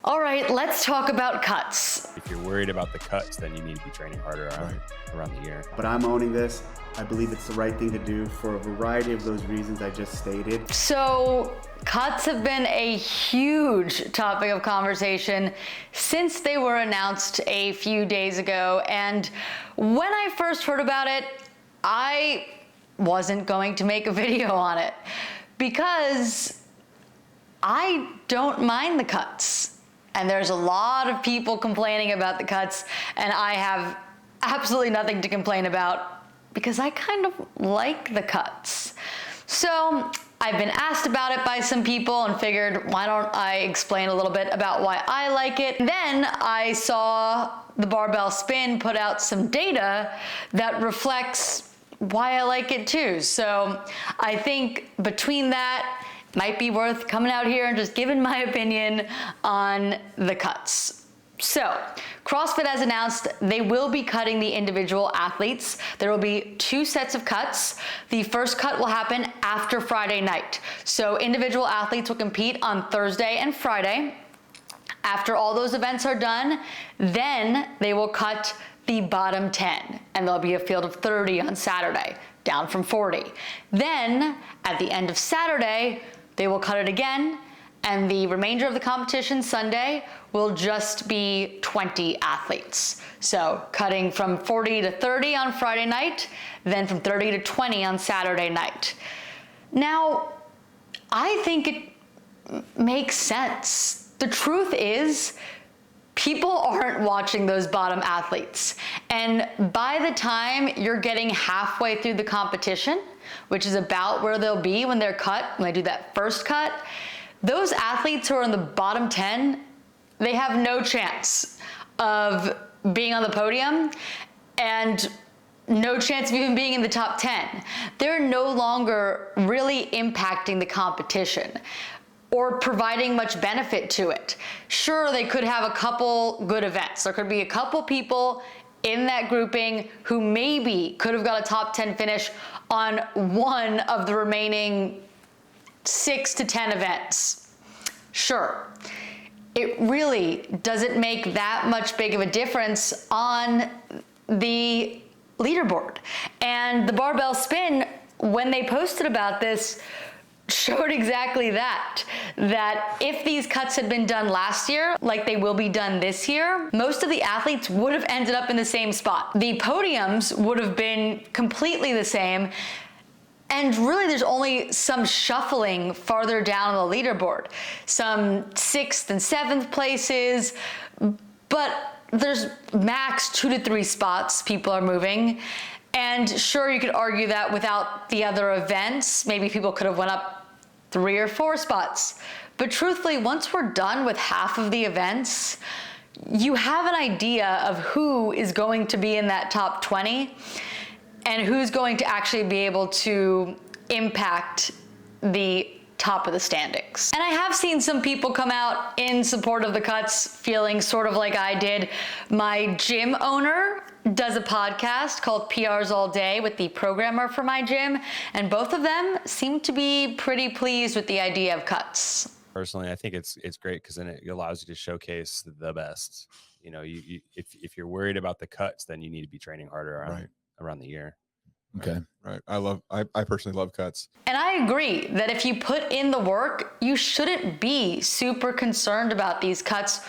All right, let's talk about cuts. If you're worried about the cuts, then you need to be training harder around the year. But I'm owning this. I believe it's the right thing to do for a variety of those reasons I just stated. So cuts have been a huge topic of conversation since they were announced a few days ago. And when I first heard about it, I wasn't going to make a video on it because I don't mind the cuts. And there's a lot of people complaining about the cuts, and I have absolutely nothing to complain about because I kind of like the cuts. So I've been asked about it by some people and figured, why don't I explain a little bit about why I like it. Then I saw the Barbell Spin put out some data that reflects why I like it too. So I think between that, might be worth coming out here and just giving my opinion on the cuts. So, CrossFit has announced they will be cutting the individual athletes. There will be 2 sets of cuts. The first cut will happen after Friday night. So individual athletes will compete on Thursday and Friday. After all those events are done, then they will cut the bottom 10, and there'll be a field of 30 on Saturday, down from 40. Then, at the end of Saturday, they will cut it again, and the remainder of the competition Sunday will just be 20 athletes. So cutting from 40 to 30 on Friday night, then from 30 to 20 on Saturday night. Now, I think it makes sense. The truth is, people aren't watching those bottom athletes. And by the time you're getting halfway through the competition, which is about where they'll be when they're cut, when they do that first cut, those athletes who are in the bottom 10, they have no chance of being on the podium and no chance of even being in the top 10. They're no longer really impacting the competition or providing much benefit to it. Sure, they could have a couple good events. There could be a couple people in that grouping who maybe could have got a top 10 finish on one of the remaining 6 to 10 events. Sure, it really doesn't make that much big of a difference on the leaderboard. And the Barbell Spin, when they posted about this, showed exactly that if these cuts had been done last year, like they will be done this year, most of the athletes would have ended up in the same spot. The podiums would have been completely the same, and really there's only some shuffling farther down the leaderboard. Some 6th and 7th places, but there's max 2 to 3 spots people are moving. And sure, you could argue that without the other events, maybe people could have went up 3 or 4 spots. But truthfully, once we're done with half of the events, you have an idea of who is going to be in that top 20 and who's going to actually be able to impact the top of the standings. And I have seen some people come out in support of the cuts, feeling sort of like I did. My gym owner does a podcast called PRs All Day with the programmer for my gym, and both of them seem to be pretty pleased with the idea of cuts. Personally, I think it's great because then it allows you to showcase the best. You know, if you're worried about the cuts, then you need to be training harder around the year. Okay. Right. I personally love cuts. And I agree that if you put in the work, you shouldn't be super concerned about these cuts,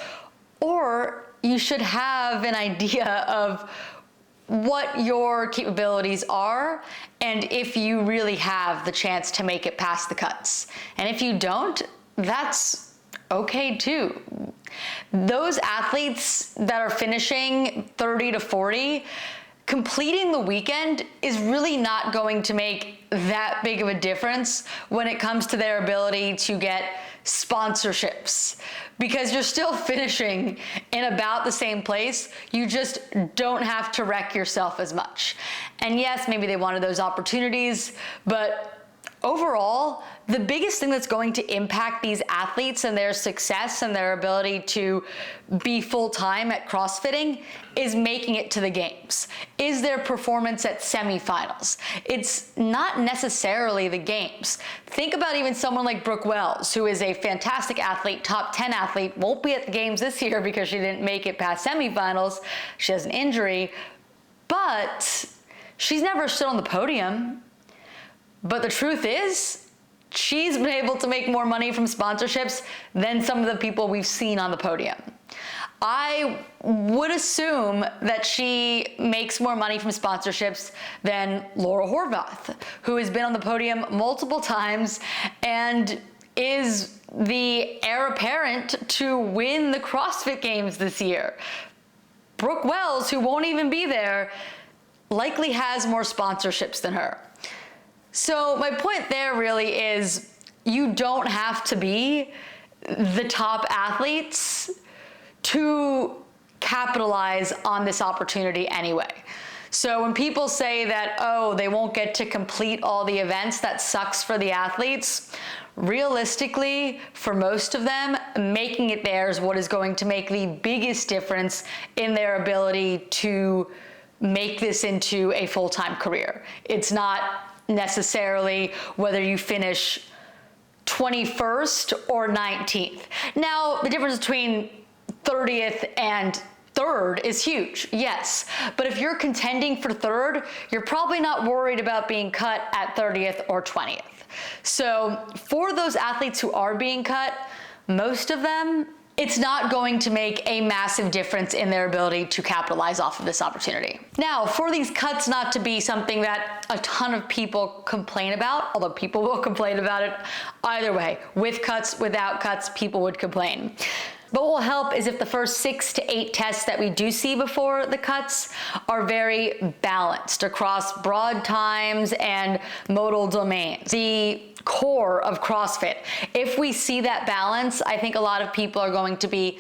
or you should have an idea of what your capabilities are and if you really have the chance to make it past the cuts. And if you don't, that's okay too. Those athletes that are finishing 30 to 40, completing the weekend is really not going to make that big of a difference when it comes to their ability to get sponsorships, because you're still finishing in about the same place. You just don't have to wreck yourself as much. And yes, maybe they wanted those opportunities, but Overall, the biggest thing that's going to impact these athletes and their success and their ability to be full-time at CrossFitting is making it to the games, is their performance at semifinals. It's not necessarily the games. Think about even someone like Brooke Wells, who is a fantastic athlete, top 10 athlete, won't be at the games this year because she didn't make it past semifinals. She has an injury, but she's never stood on the podium. But the truth is, she's been able to make more money from sponsorships than some of the people we've seen on the podium. I would assume that she makes more money from sponsorships than Laura Horvath, who has been on the podium multiple times and is the heir apparent to win the CrossFit Games this year. Brooke Wells, who won't even be there, likely has more sponsorships than her. So my point there really is you don't have to be the top athletes to capitalize on this opportunity anyway. So when people say that, oh, they won't get to complete all the events, that sucks for the athletes, realistically, for most of them, making it there is what is going to make the biggest difference in their ability to make this into a full-time career. It's not necessarily whether you finish 21st or 19th. Now, the difference between 30th and third is huge, yes. But if you're contending for third, you're probably not worried about being cut at 30th or 20th. So for those athletes who are being cut, most of them, it's not going to make a massive difference in their ability to capitalize off of this opportunity. Now, for these cuts not to be something that a ton of people complain about, although people will complain about it either way, with cuts, without cuts, people would complain. But what will help is if the first 6 to 8 tests that we do see before the cuts are very balanced across broad times and modal domains. The core of CrossFit. If we see that balance, I think a lot of people are going to be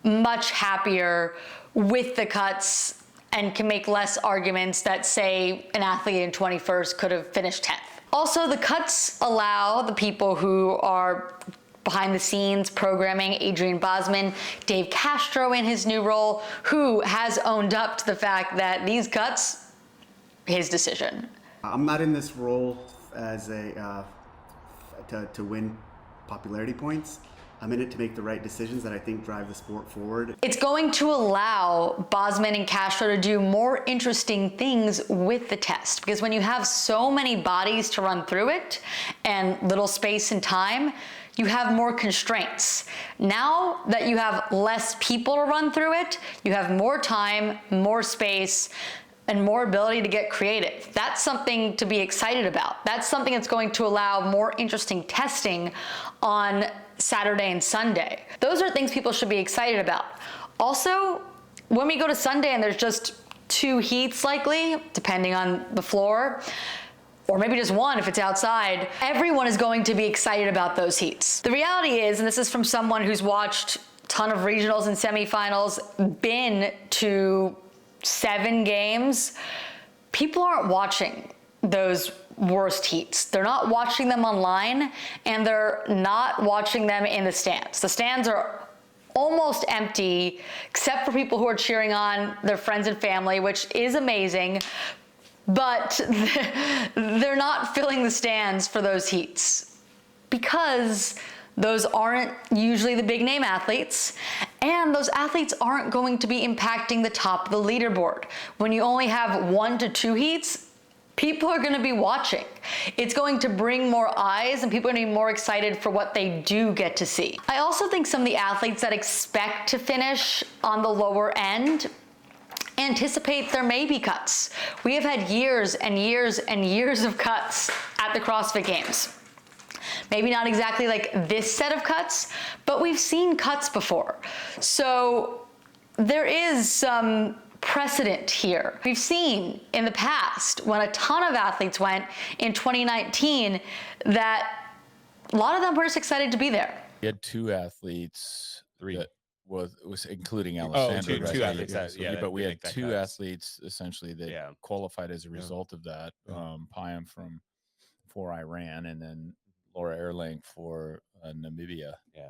much happier with the cuts and can make less arguments that say an athlete in 21st could have finished 10th. Also, the cuts allow the people who are behind the scenes programming, Adrian Bosman, Dave Castro in his new role, who has owned up to the fact that these cuts, his decision. I'm not in this role as to win popularity points. I'm in it to make the right decisions that I think drive the sport forward. It's going to allow Bosman and Castro to do more interesting things with the test, because when you have so many bodies to run through it and little space and time, you have more constraints. Now that you have less people to run through it, you have more time, more space, and more ability to get creative. That's something to be excited about. That's something that's going to allow more interesting testing on Saturday and Sunday. Those are things people should be excited about. Also, when we go to Sunday and there's just 2 heats likely, depending on the floor, or maybe just 1 if it's outside, everyone is going to be excited about those heats. The reality is, and this is from someone who's watched a ton of regionals and semifinals, been to 7 games, people aren't watching those worst heats. They're not watching them online, and they're not watching them in the stands. The stands are almost empty, except for people who are cheering on their friends and family, which is amazing, but they're not filling the stands for those heats because those aren't usually the big name athletes, and those athletes aren't going to be impacting the top of the leaderboard. When you only have 1 to 2 heats, people are gonna be watching. It's going to bring more eyes, and people are gonna be more excited for what they do get to see. I also think some of the athletes that expect to finish on the lower end anticipate there may be cuts. We have had years and years and years of cuts at the CrossFit Games. Maybe not exactly like this set of cuts, but we've seen cuts before. So there is some precedent here. We've seen in the past when a ton of athletes went in 2019 that a lot of them were just excited to be there. We had 2 athletes, 3. that was including Alessandro. two right? athletes, yeah, but we they had make that 2 cuts. athletes essentially that Yeah. qualified as a result of that. Payam from for Iran, and then Laura Erlang for Namibia. Yeah.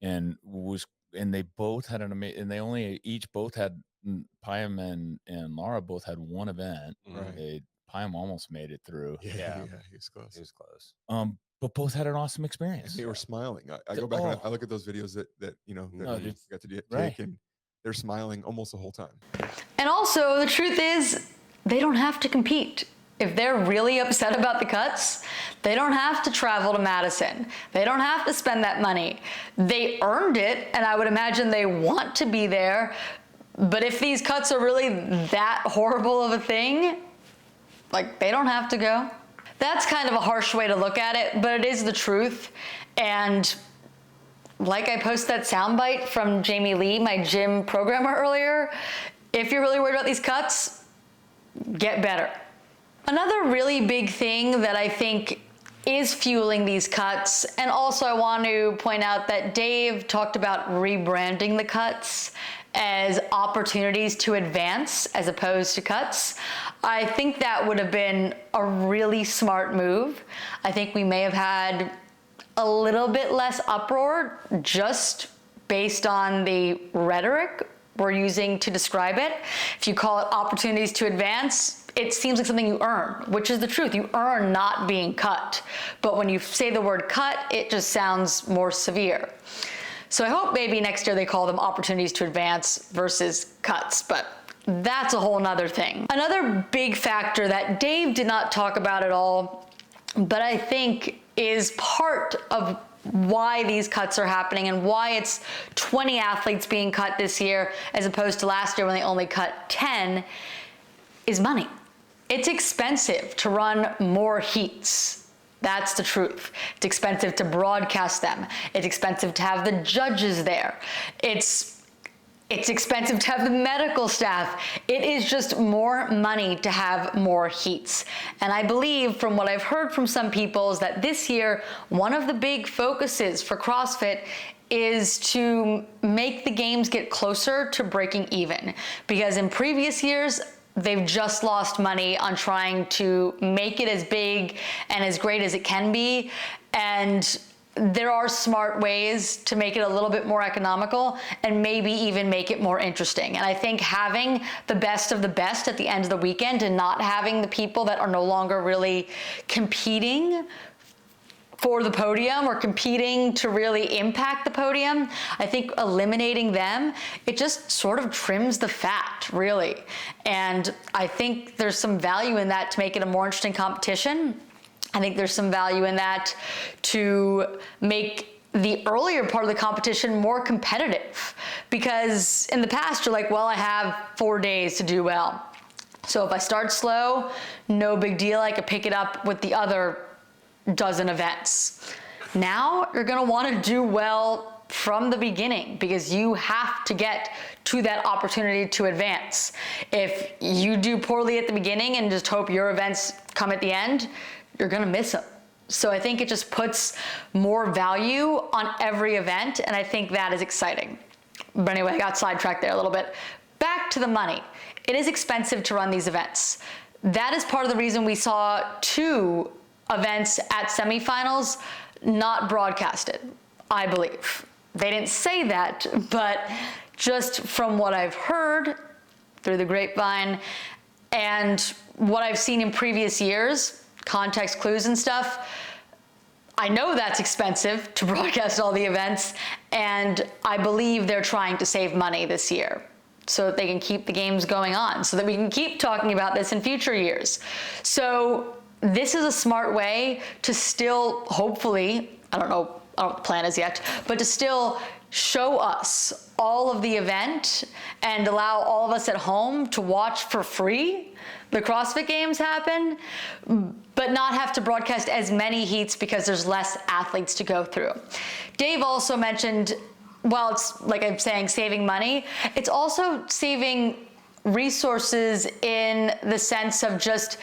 And they both had and they only both had Payam and Laura both had one event. Right. Payam almost made it through. Yeah. He was close. He was close. But both had an awesome And experience. they were smiling. I go back and I look at those videos that that we got to take, right. and they're smiling almost the whole time. And also, the truth is, they don't have to compete. If they're really upset about the cuts, they don't have to travel to Madison. They don't have to spend that money. They earned it, and I would imagine they want to be there. But if these cuts are really that horrible of a thing, like, they don't have to go. That's kind of a harsh way to look at it, but it is the truth. And like I posted that soundbite from Jamie Lee, my gym programmer earlier, if you're really worried about these cuts, get better. Another really big thing that I think is fueling these cuts, and also I want to point out that Dave talked about rebranding the cuts as opportunities to advance as opposed to cuts. I think that would have been a really smart move. I think we may have had a little bit less uproar just based on the rhetoric we're using to describe it. If you call it opportunities to advance, it seems like something you earn, which is the truth. You earn not being cut. But when you say the word cut, it just sounds more severe. So I hope maybe next year they call them opportunities to advance versus cuts, but that's a whole nother thing. Another big factor that Dave did not talk about at all, but I think is part of why these cuts are happening and why it's 20 athletes being cut this year as opposed to last year when they only cut 10, is money. It's expensive to run more heats. That's the truth. It's expensive to broadcast them. It's expensive to have the judges there. It's expensive to have the medical staff. It is just more money to have more heats. And I believe from what I've heard from some people is that this year, one of the big focuses for CrossFit is to make the games get closer to breaking even. Because in previous years, they've just lost money on trying to make it as big and as great as it can be. And there are smart ways to make it a little bit more economical and maybe even make it more interesting. And I think having the best of the best at the end of the weekend and not having the people that are no longer really competing for the podium or competing to really impact the podium, I think eliminating them, it just sort of trims the fat, really. And I think there's some value in that to make it a more interesting competition. I think there's some value in that to make the earlier part of the competition more competitive. Because in the past, you're like, well, I have 4 days to do well. So if I start slow, no big deal. I could pick it up with the other dozen events. Now you're gonna wanna do well from the beginning because you have to get to that opportunity to advance. If you do poorly at the beginning and just hope your events come at the end, you're gonna miss them. So I think it just puts more value on every event, and I think that is exciting. But anyway, I got sidetracked there a little bit. Back to the money. It is expensive to run these events. That is part of the reason we saw 2 events at semifinals not broadcasted, I believe. They didn't say that, but just from what I've heard through the grapevine and what I've seen in previous years, context clues and stuff, I know that's expensive to broadcast all the events, and I believe they're trying to save money this year so that they can keep the games going on, so that we can keep talking about this in future years. So this is a smart way to still, hopefully, I don't know what the plan is yet, but to still show us all of the event and allow all of us at home to watch for free the CrossFit Games happen, but not have to broadcast as many heats because there's less athletes to go through. Dave also mentioned, well, it's like I'm saying, saving money. It's also saving resources in the sense of just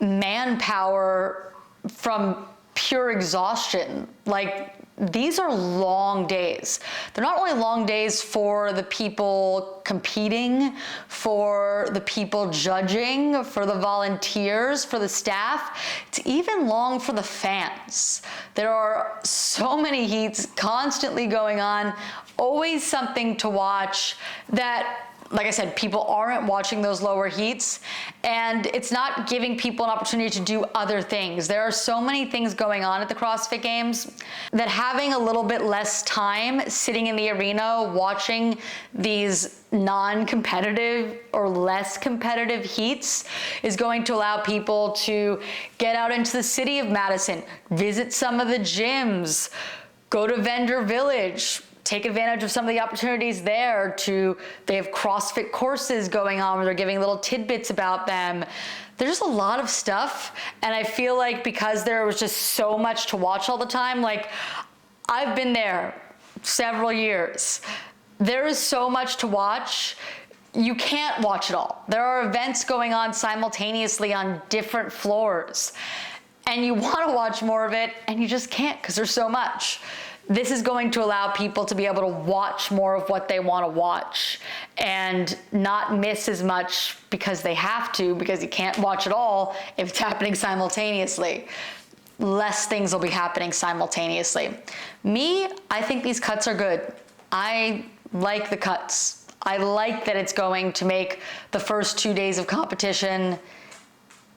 manpower from pure exhaustion. Like, these are long days. They're not only long days for the people competing, for the people judging, for the volunteers, for the staff. It's even long for the fans. There are so many heats constantly going on, always something to watch that, like I said, people aren't watching those lower heats, and it's not giving people an opportunity to do other things. There are so many things going on at the CrossFit Games that having a little bit less time sitting in the arena watching these non-competitive or less competitive heats is going to allow people to get out into the city of Madison, visit some of the gyms, go to Vendor Village, take advantage of some of the opportunities there. They have CrossFit courses going on where they're giving little tidbits about them. There's a lot of stuff, and I feel like because there was just so much to watch all the time, like I've been there several years. There is so much to watch. You can't watch it all. There are events going on simultaneously on different floors, and you want to watch more of it, and you just can't because there's so much. This is going to allow people to be able to watch more of what they want to watch and not miss as much because they have to, because you can't watch it all if it's happening simultaneously. Less things will be happening simultaneously. Me, I think these cuts are good. I like the cuts. I like that it's going to make the first 2 days of competition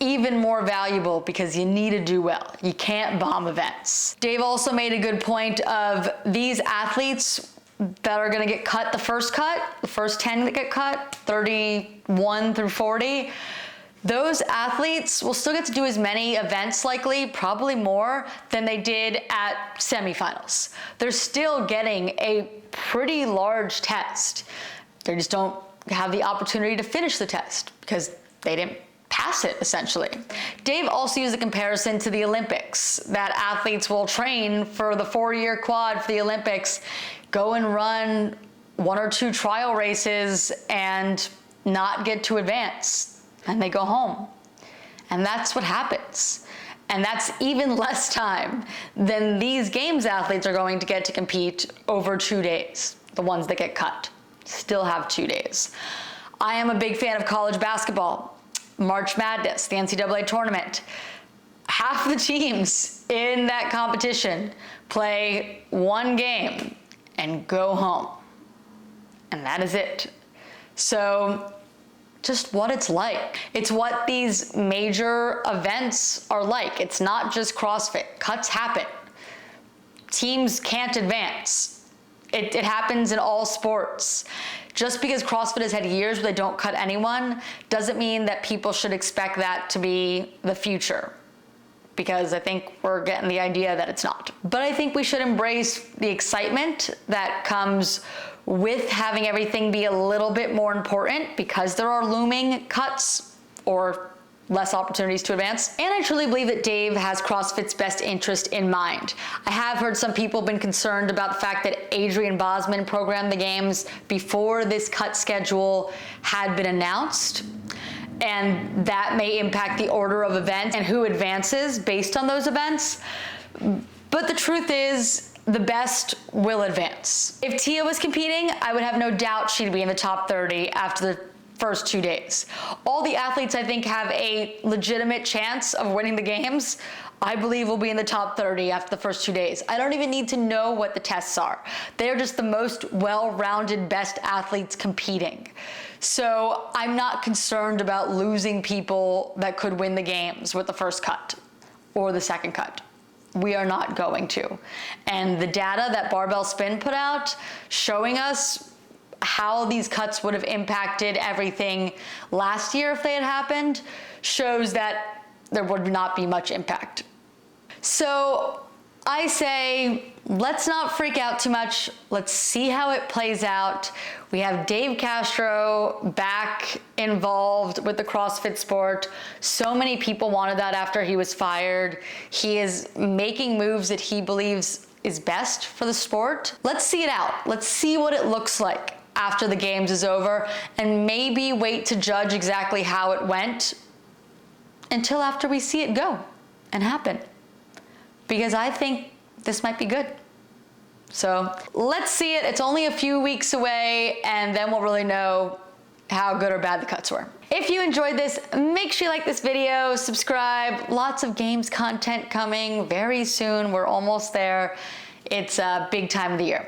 even more valuable because you need to do well. You can't bomb events. Dave also made a good point of these athletes that are gonna get cut the first 10 that get cut, 31 through 40, those athletes will still get to do as many events likely, probably more, than they did at semifinals. They're still getting a pretty large test. They just don't have the opportunity to finish the test because they didn't pass it, essentially. Dave also used a comparison to the Olympics, that athletes will train for the 4-year quad for the Olympics, go and run 1 or 2 trial races and not get to advance, and they go home. And that's what happens. And that's even less time than these games athletes are going to get to compete over 2 days. The ones that get cut still have 2 days. I am a big fan of college basketball. March Madness, the NCAA tournament. Half the teams in that competition play 1 game and go home. And that is it. So just what it's like. It's what these major events are like. It's not just CrossFit. Cuts happen. Teams can't advance. It happens in all sports. Just because CrossFit has had years where they don't cut anyone doesn't mean that people should expect that to be the future, because I think we're getting the idea that it's not. But I think we should embrace the excitement that comes with having everything be a little bit more important because there are looming cuts or less opportunities to advance. And I truly believe that Dave has CrossFit's best interest in mind. I have heard some people have been concerned about the fact that Adrian Bosman programmed the games before this cut schedule had been announced, and that may impact the order of events and who advances based on those events. But the truth is, the best will advance. If Tia was competing, I would have no doubt she'd be in the top 30 after the first 2 days. All the athletes I think have a legitimate chance of winning the games, I believe will be in the top 30 after the first 2 days. I don't even need to know what the tests are. They're just the most well-rounded best athletes competing. So I'm not concerned about losing people that could win the games with the first cut or the second cut. We are not going to. And the data that Barbell Spin put out showing us how these cuts would have impacted everything last year if they had happened shows that there would not be much impact. So I say, let's not freak out too much. Let's see how it plays out. We have Dave Castro back involved with the CrossFit sport. So many people wanted that after he was fired. He is making moves that he believes is best for the sport. Let's see it out. Let's see what it looks like after the games is over, and maybe wait to judge exactly how it went until after we see it go and happen. Because I think this might be good. So let's see it. It's only a few weeks away, and then we'll really know how good or bad the cuts were. If you enjoyed this, make sure you like this video, subscribe. Lots of games content coming very soon. We're almost there. It's a big time of the year.